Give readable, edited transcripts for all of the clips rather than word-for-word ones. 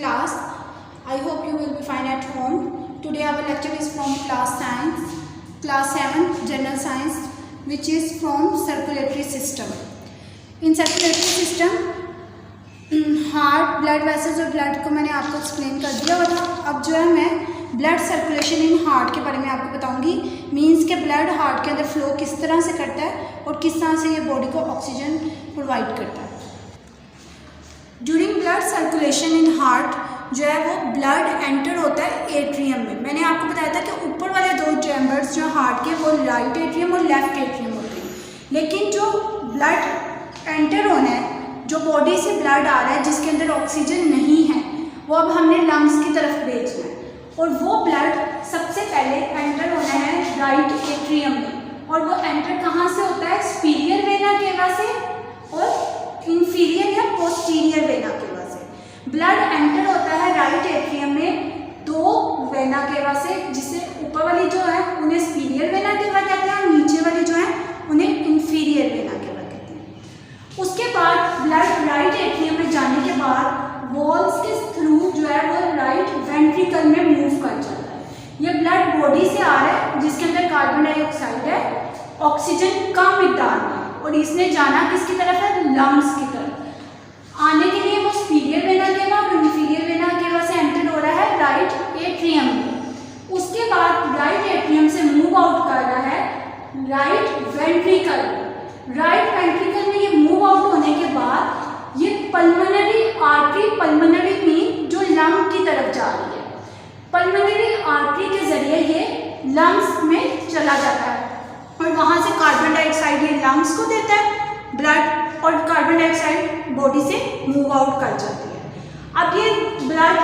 class. I hope you will be fine at home. Today our lecture is from class science, class 7 general science, which is from circulatory system. In circulatory system heart, blood vessels और blood को मैंने आपको explain कर दिया हुआ था. अब जो है मैं ब्लड सर्कुलेशन इन हार्ट के बारे में आपको बताऊंगी. मींस के ब्लड हार्ट के अंदर फ्लो किस तरह से करता है और किस तरह से ये बॉडी को ऑक्सीजन प्रोवाइड करता है. During blood circulation in heart जो है वो ब्लड एंटर होता है एट्रियम में. मैंने आपको बताया था कि ऊपर वाले दो चैम्बर्स जो हार्ट के वो राइट एट्रियम और लेफ्ट एट्रियम होते हैं. लेकिन जो ब्लड एंटर होना है, जो बॉडी से ब्लड आ रहा है जिसके अंदर ऑक्सीजन नहीं है, वो अब हमने लंग्स की तरफ भेजना है. और वो ब्लड सबसे पहले एंटर होना है राइट एट्रियम में. और वो एंटर कहाँ से होता है? सुपीरियर वेना केवा से और इंफीरियर या पोस्टीरियर वेना केवा से. ब्लड एंटर होता है राइट एट्रियम में दो वेना केवा से, जिससे ऊपर वाली जो है उन्हें सुपीरियर वेना केवा कहते हैं और नीचे वाली जो है उन्हें इंफीरियर वेना केवा कहते हैं. उसके बाद ब्लड राइट एट्रियम में जाने के बाद वॉल्स के थ्रू जो है वो राइट वेंट्रिकल में मूव कर जाता है. ये ब्लड बॉडी से आ रहा है जिसके अंदर कार्बन डाइऑक्साइड है, ऑक्सीजन कम मिकदार में, और इसने जाना किसकी तरफ है? लंग्स की तरफ. आने के लिए वो सुपीरियर वेना केवा और इंफीरियर वेना केवा से एंटर हो रहा है राइट एट्रियम में. उसके बाद राइट एट्रियम से मूव आउट कर रहा है राइट वेंट्रिकल. राइट वेंट्रिकल में ये मूव आउट होने के बाद ये पल्मोनरी आर्टरी, पल्मोनरी मीन जो लंग की तरफ जा रही है, पल्मोनरी आर्टरी के जरिए ये लंग्स में चला जाता है और वहाँ से कार्बन डाइऑक्साइड ये लंग्स को देता है ब्लड, और कार्बन डाइऑक्साइड बॉडी से मूव आउट कर जाती है. अब ये ब्लड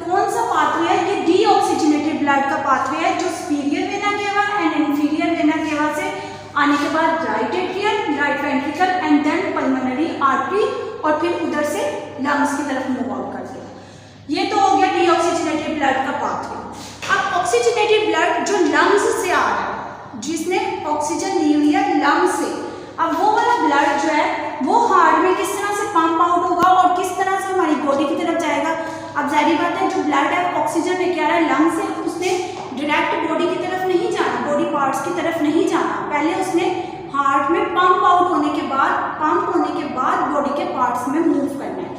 कौन सा पाथवे है? ये डीऑक्सीजनेटेड ब्लड का पाथवे है जो superior vena cava and inferior vena cava से आने के बाद right atrium, right ventricle and then pulmonary artery, और फिर उधर से लंग्स की तरफ मूव आउट कर दिया. ये तो हो गया डीऑक्सीजनेटेड ब्लड का पाथवे. अब ऑक्सीजनेटेड ब्लड जो लंग्स से आ रहा है, जिसने ऑक्सीजन ली हुई है लंग्स से, अब वो वाला ब्लड जो है वो हार्ट में किस तरह से पंप आउट होगा और किस तरह से हमारी बॉडी की तरफ जाएगा. अब जाहिर बात है जो ब्लड है ऑक्सीजन लेके आ रहा है लंग्स से, उसने डायरेक्ट बॉडी की तरफ नहीं जाना, बॉडी पार्ट्स की तरफ नहीं जाना. पहले उसने हार्ट में पंप आउट होने के बाद बॉडी के पार्ट्स में मूव करना है.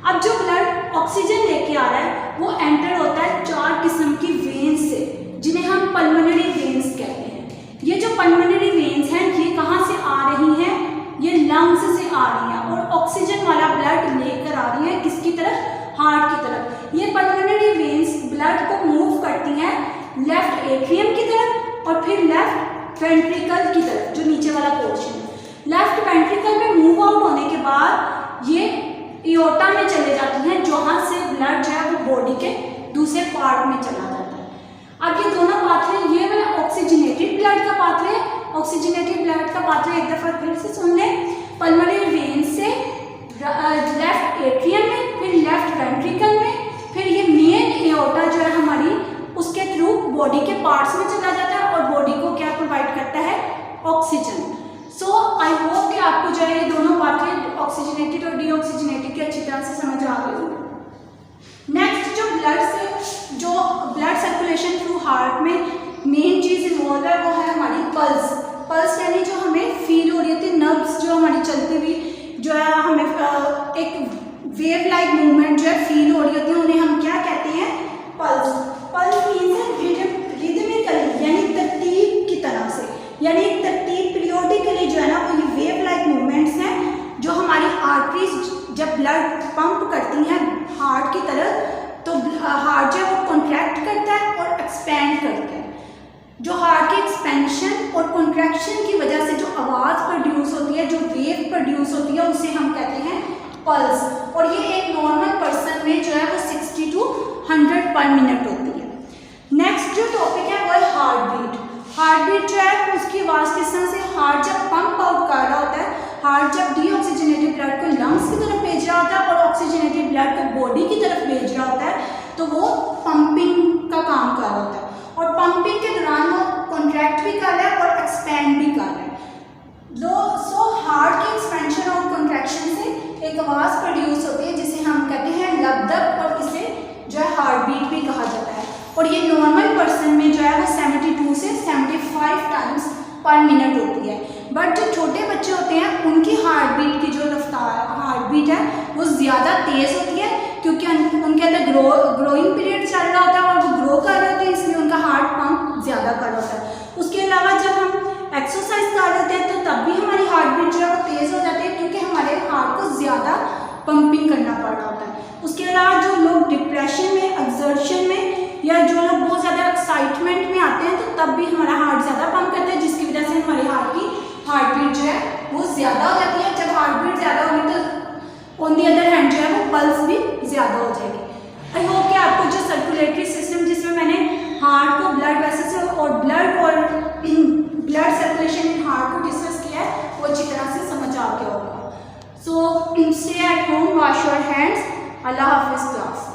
अब जो ब्लड ऑक्सीजन लेके आ रहा है वो एंटर होता है चार किस्म की वेन्स से, जिन्हें हम पल्मोनरी वेन्स कहते हैं. ये जो पल्मोनरी वेन्स हैं ये कहाँ से आ रही हैं? ये लंग्स से आ रही हैं और ऑक्सीजन वाला ब्लड लेकर आ रही है किसकी तरफ? हार्ट की तरफ. ये पल्मोनरी वेन्स ब्लड को मूव करती हैं लेफ्ट एट्रियम की तरफ और फिर लेफ्ट वेंट्रिकल की तरफ, जो नीचे वाला पोर्शन है. लेफ्ट वेंट्रिकल में मूव आउट होने के बाद ये एओर्टा में चले जाती हैं, जहाँ से ब्लड जो है वो बॉडी के दूसरे पार्ट में चला जाता है. अब ये दोनों पाथवे, ये वाला ऑक्सीजनेटेड ब्लड का पाथवे, ऑक्सीजनेटेड ब्लड का पाथवे एक दफा फिर से सुन लें. पल्मोनरी वेन से लेफ्ट एट्रियम में, फिर लेफ्ट वेंट्रिकल में, फिर ये मेन एओर्टा जो है हमारी उसके थ्रू बॉडी के पार्ट्स में चला जाता है और बॉडी को क्या प्रोवाइड करता है? ऑक्सीजन. सो आई होप कि आपको जो है ये दोनों बातें ऑक्सीजनेटेड और डीऑक्सीजनेटेड की अच्छी तरह से समझ आ गई होंगी. नेक्स्ट जो ब्लड सर्कुलेशन थ्रू हार्ट में मेन चीज़ इन्वॉल्व है वो है हमारी पल्स. पल्स यानी जो हमें फील हो रही होती है, नर्व्स जो हमारी चलती हुई जो है हमें एक वेव लाइक मूवमेंट जो है फील हो रही होती है, उन्हें हम क्या कहते हैं? पल्स. पल्स मीन्स रिदमिकली यानी तरतीब की तरह से, यानी तरतीब पीरियोडिकली जो है ना वो ये वेव लाइक मूवमेंट्स हैं जो हमारी आर्टरीज जब ब्लड पंप करती हैं हार्ट की तरफ, तो हार्ट जो है वो कॉन्ट्रैक्ट करता है और एक्सपेंड करता है. जो हार्ट की एक्सपेंशन और कॉन्ट्रैक्शन की वजह से जो आवाज़ प्रोड्यूस होती है, जो वेव प्रोड्यूस होती है, उसे हम कहते हैं पल्स. और ये एक नॉर्मल पर्सन में जो है वो 60 to 100 पर मिनट होती है. नेक्स्ट जो टॉपिक है वो है हार्ट बीट. हार्ट बीट जो है उसकी आवाज़ किस तरह से, हार्ट जब पंप आउट कर रहा होता है, हार्ट जब डीऑक्सीजनेटेड ब्लड को लंग्स की तरफ भेज रहा होता है और ऑक्सीजनेटेड ब्लड को बॉडी की तरफ भेज रहा होता है, तो वो पंपिंग का काम कर रहा होता है. और पंपिंग के दौरान वो कॉन्ट्रैक्ट भी कर रहा है और एक्सपेंड भी कर रहा है. सो हार्ट की एक्सपेंशन और कॉन्ट्रैक्शन से एक आवाज़ प्रोड्यूस होती है जिसे हम कहते हैं लबदब, और इसे है वो 72 से 75 टाइम्स पर मिनट होती है। बट जो छोटे बच्चे होते हैं उनकी हार्ट बीट की जो रफ्तार हार्ट बीट है वो ज़्यादा तेज़ होती है, क्योंकि उनके अंदर ग्रोइंग पीरियड चल रहा होता है और वो ग्रो कर रहे होते हैं, इसलिए उनका हार्ट पंप ज़्यादा कर रहा होता है। उसके अलावा जब हम एक्सरसाइज कर रहे होते हैं तो तब भी हमारी हार्ट बीट जो है वो तेज़ हो जाती है, क्योंकि हमारे हार्ट को ज़्यादा पंपिंग करना पड़ रहा होता है। उसके अलावा जो लोग डिप्रेशन में, एक्सर्शन में या जो लोग बहुत ज़्यादा एक्साइटमेंट में आते हैं तो तब भी हमारा हार्ट ज़्यादा पंप करता है, जिसकी वजह से हमारे हार्ट बीट जो है वो ज़्यादा हो जाती है। जब हार्ट बीट ज़्यादा होगी तो ऑन दी अदर हैंड जो है वो पल्स भी ज़्यादा हो जाएगी। आई होप कि आपको जो सर्कुलेटरी सिस्टम जिसमें मैंने हार्ट को ब्लड वेसल्स और ब्लड सर्कुलेशन इन हार्ट को डिस्कस किया है वो अच्छी तरह से समझ आ गया होगा। So stay at home, wash your hands. अल्लाह हाफिज़ क्लास।